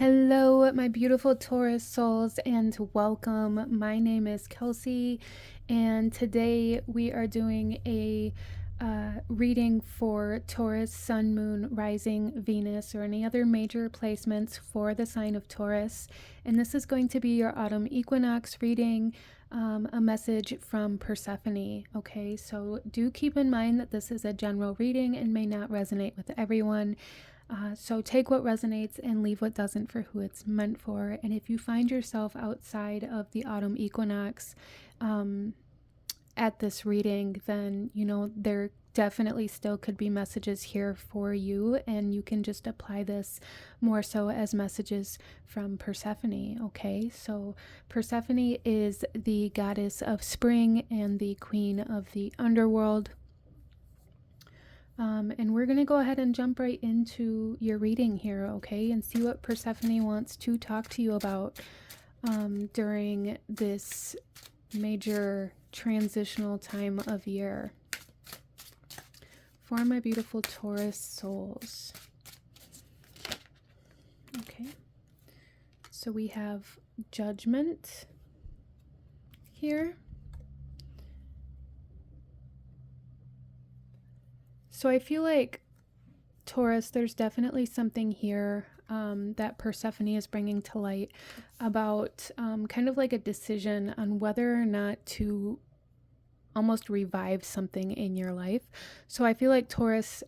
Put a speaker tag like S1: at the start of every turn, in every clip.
S1: Hello, my beautiful Taurus souls, and welcome. My name is Kelsey, and today we are doing a reading for Taurus, Sun, Moon, Rising, Venus, or any other major placements for the sign of Taurus. And this is going to be your autumn equinox reading, a message from Persephone. Okay, so do keep in mind that this is a general reading and may not resonate with everyone. So take what resonates and leave what doesn't for who it's meant for. And if you find yourself outside of the autumn equinox at this reading, then, there definitely still could be messages here for you. And you can just apply this more so as messages from Persephone. Okay, so Persephone is the goddess of spring and the queen of the underworld. And we're going to go ahead and jump right into your reading here, okay, and see what Persephone wants to talk to you about during this major transitional time of year. For my beautiful Taurus souls. Okay, so we have Judgment here. So I feel like, Taurus, there's definitely something here that Persephone is bringing to light about kind of like a decision on whether or not to almost revive something in your life. So I feel like, Taurus,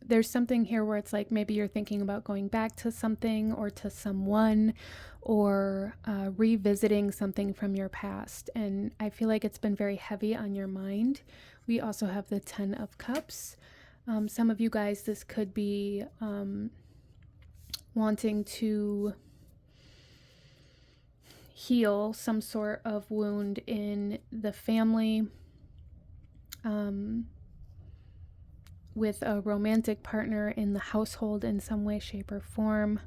S1: there's something here where it's like maybe you're thinking about going back to something or to someone or revisiting something from your past. And I feel like it's been very heavy on your mind. We also have the 10 of Cups. Some of you guys, this could be wanting to heal some sort of wound in the family, with a romantic partner in the household in some way, shape, or form.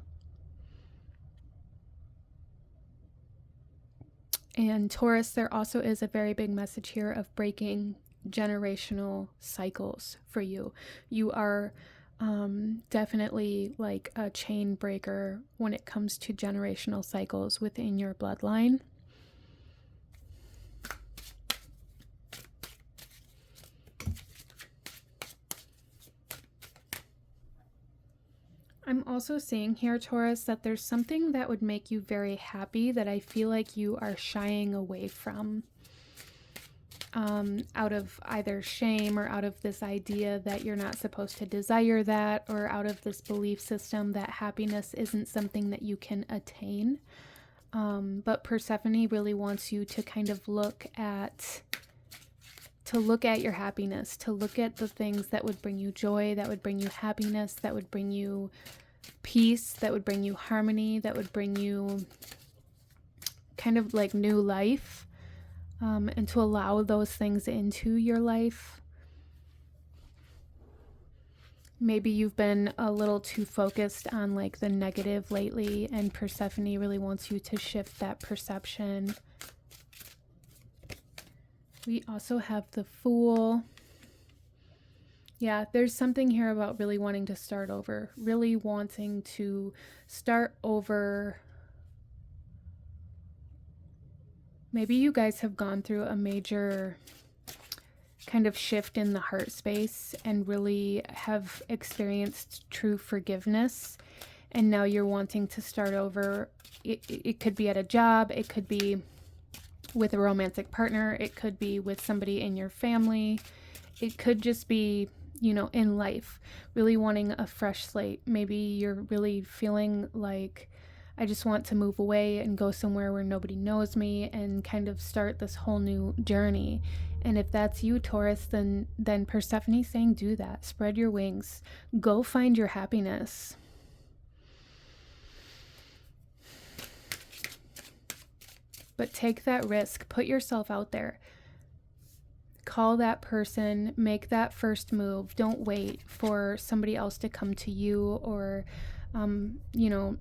S1: And Taurus, there also is a very big message here of breaking generational cycles for you. You are definitely like a chain breaker when it comes to generational cycles within your bloodline. I'm also seeing here, Taurus, that there's something that would make you very happy that I feel like you are shying away from. Out of either shame or out of this idea that you're not supposed to desire that, or out of this belief system that happiness isn't something that you can attain. But Persephone really wants you to kind of look at your happiness, to look at the things that would bring you joy, that would bring you happiness, that would bring you peace, that would bring you harmony, that would bring you kind of like new life. And to allow those things into your life. Maybe you've been a little too focused on like the negative lately, and Persephone really wants you to shift that perception. We also have the Fool. Yeah, there's something here about really wanting to start over, really wanting to start over. Maybe you guys have gone through a major kind of shift in the heart space and really have experienced true forgiveness. And now you're wanting to start over. It could be at a job. It could be with a romantic partner. It could be with somebody in your family. It could just be, in life, really wanting a fresh slate. Maybe you're really feeling like, I just want to move away and go somewhere where nobody knows me and kind of start this whole new journey. And if that's you, Taurus, then Persephone's saying do that. Spread your wings. Go find your happiness. But take that risk. Put yourself out there. Call that person. Make that first move. Don't wait for somebody else to come to you or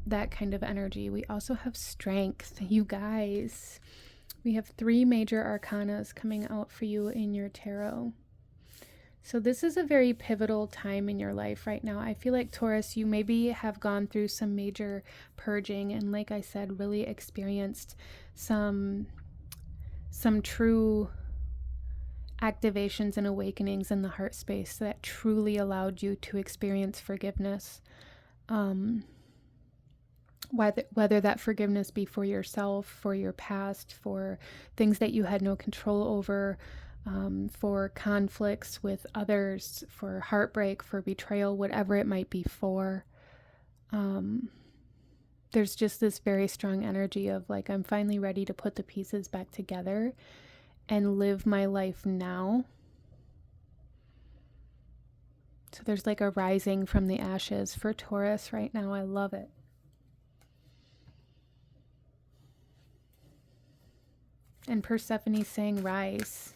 S1: that kind of energy. We also have Strength, you guys. We have 3 major arcanas coming out for you in your tarot. So this is a very pivotal time in your life right now. I feel like Taurus, you maybe have gone through some major purging and, like I said, really experienced some true activations and awakenings in the heart space that truly allowed you to experience forgiveness. Whether that forgiveness be for yourself, for your past, for things that you had no control over, for conflicts with others, for heartbreak, for betrayal, whatever it might be for. There's just this very strong energy of like, I'm finally ready to put the pieces back together and live my life now. So there's like a rising from the ashes for Taurus right now. I love it. And Persephone saying, rise.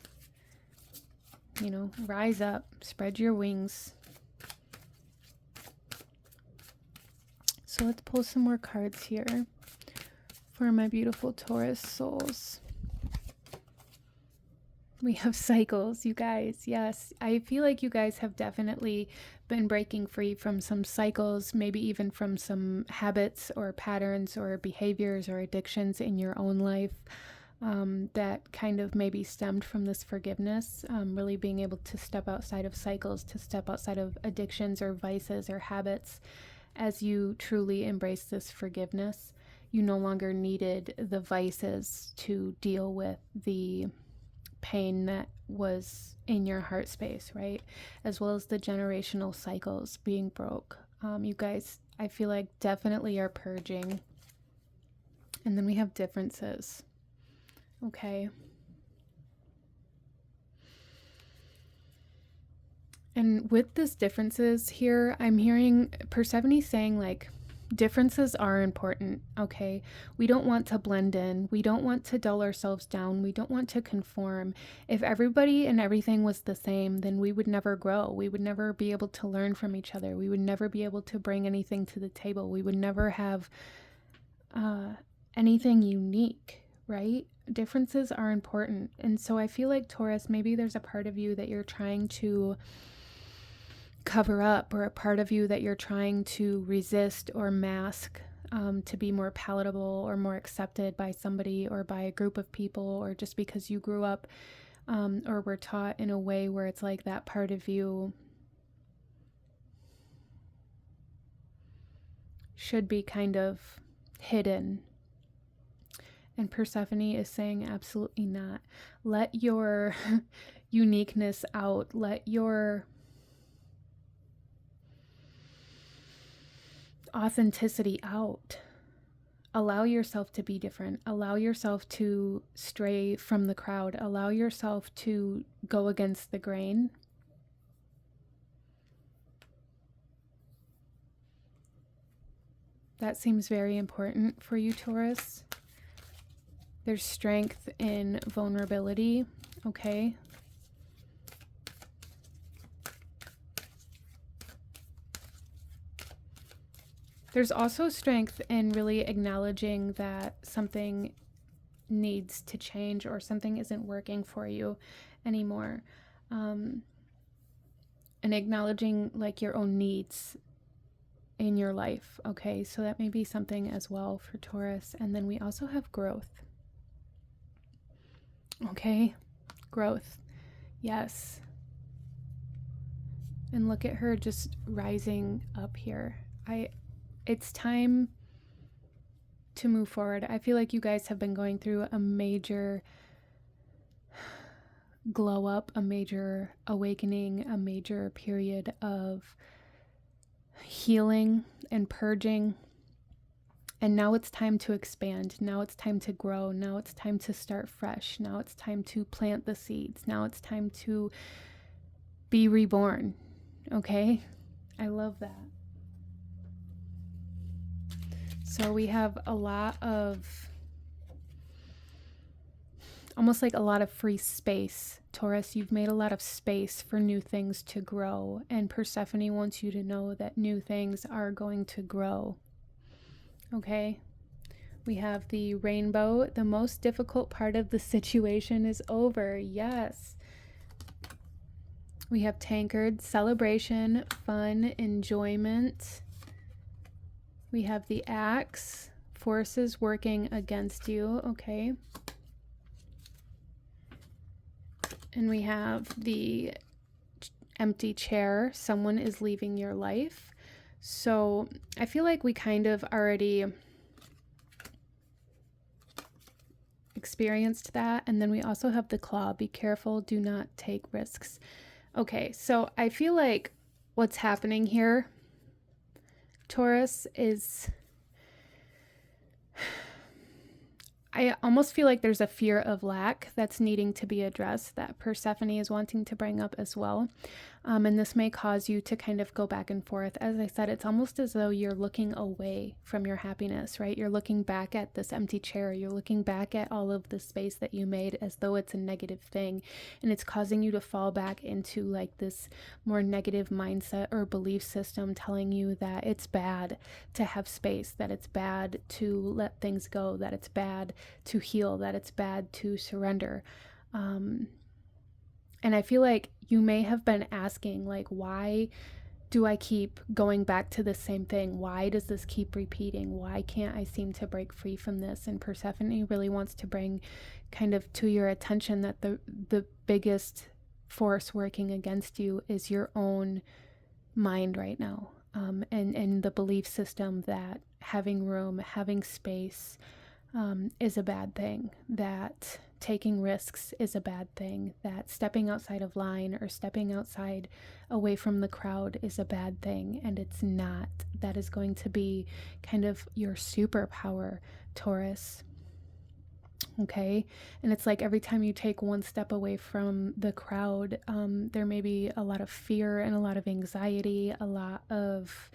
S1: You know, rise up, spread your wings. So let's pull some more cards here for my beautiful Taurus souls. We have cycles, you guys. Yes, I feel like you guys have definitely been breaking free from some cycles, maybe even from some habits or patterns or behaviors or addictions in your own life. That kind of maybe stemmed from this forgiveness, really being able to step outside of cycles, to step outside of addictions or vices or habits. As you truly embrace this forgiveness, you no longer needed the vices to deal with the pain that was in your heart space, right? As well as the generational cycles being broke. You guys, I feel like definitely are purging. And then we have differences. Okay. And with this differences here, I'm hearing Persephone saying like, differences are important, okay? We don't want to blend in. We don't want to dull ourselves down. We don't want to conform. If everybody and everything was the same, then we would never grow. We would never be able to learn from each other. We would never be able to bring anything to the table. We would never have anything unique, right? Differences are important. And so I feel like Taurus, maybe there's a part of you that you're trying to cover up, or a part of you that you're trying to resist or mask, to be more palatable or more accepted by somebody or by a group of people, or just because you grew up or were taught in a way where it's like that part of you should be kind of hidden. And Persephone is saying absolutely not. Let your uniqueness out. Let your authenticity out. Allow yourself to be different. Allow yourself to stray from the crowd. Allow yourself to go against the grain. That seems very important for you, Taurus. There's strength in vulnerability, okay? There's also strength in really acknowledging that something needs to change or something isn't working for you anymore. And acknowledging like your own needs in your life, okay? So that may be something as well for Taurus. And then we also have growth. Okay, growth. Yes. And look at her just rising up here. It's time to move forward. I feel like you guys have been going through a major glow up, a major awakening, a major period of healing and purging. And now it's time to expand. Now it's time to grow. Now it's time to start fresh. Now it's time to plant the seeds. Now it's time to be reborn. Okay? I love that. So we have a lot of, almost like a lot of free space. Taurus, you've made a lot of space for new things to grow. And Persephone wants you to know that new things are going to grow. Okay, we have the rainbow. The most difficult part of the situation is over. Yes. We have tankard, celebration, fun, enjoyment. We have the axe, forces working against you, okay. And we have the empty chair, someone is leaving your life. So I feel like we kind of already experienced that. And then we also have the claw, be careful, do not take risks. Okay, so I feel like what's happening here, Taurus, is I almost feel like there's a fear of lack that's needing to be addressed that Persephone is wanting to bring up as well. And this may cause you to kind of go back and forth. As I said, it's almost as though you're looking away from your happiness, right? You're looking back at this empty chair. You're looking back at all of the space that you made as though it's a negative thing. And it's causing you to fall back into like this more negative mindset or belief system telling you that it's bad to have space, that it's bad to let things go, that it's bad to heal, that it's bad to surrender. And I feel like you may have been asking, like, why do I keep going back to the same thing? Why does this keep repeating? Why can't I seem to break free from this? And Persephone really wants to bring kind of to your attention that the biggest force working against you is your own mind right now. And the belief system that having room, having space is a bad thing, that taking risks is a bad thing, that stepping outside of line or stepping outside away from the crowd is a bad thing, and it's not. That is going to be kind of your superpower, Taurus. Okay, and it's like every time you take one step away from the crowd, there may be a lot of fear and a lot of anxiety, a lot of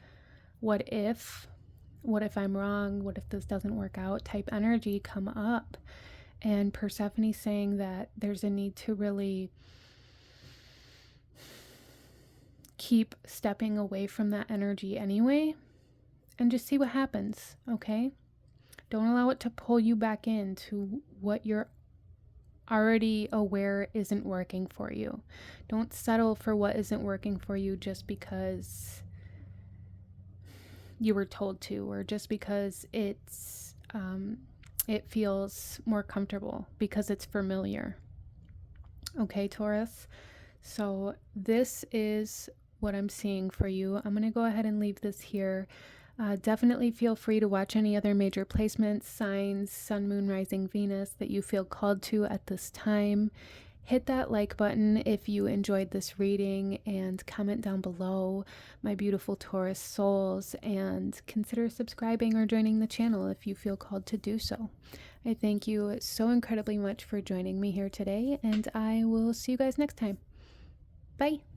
S1: what if I'm wrong, what if this doesn't work out type energy come up. And Persephone's saying that there's a need to really keep stepping away from that energy anyway and just see what happens, okay? Don't allow it to pull you back into what you're already aware isn't working for you. Don't settle for what isn't working for you just because you were told to, or just because it's it feels more comfortable, because it's familiar. Okay, Taurus? So this is what I'm seeing for you. I'm going to go ahead and leave this here. Definitely feel free to watch any other major placements, signs, Sun, Moon, Rising, Venus that you feel called to at this time. Hit that like button if you enjoyed this reading, and comment down below, my beautiful Taurus souls, and consider subscribing or joining the channel if you feel called to do so. I thank you so incredibly much for joining me here today, and I will see you guys next time. Bye!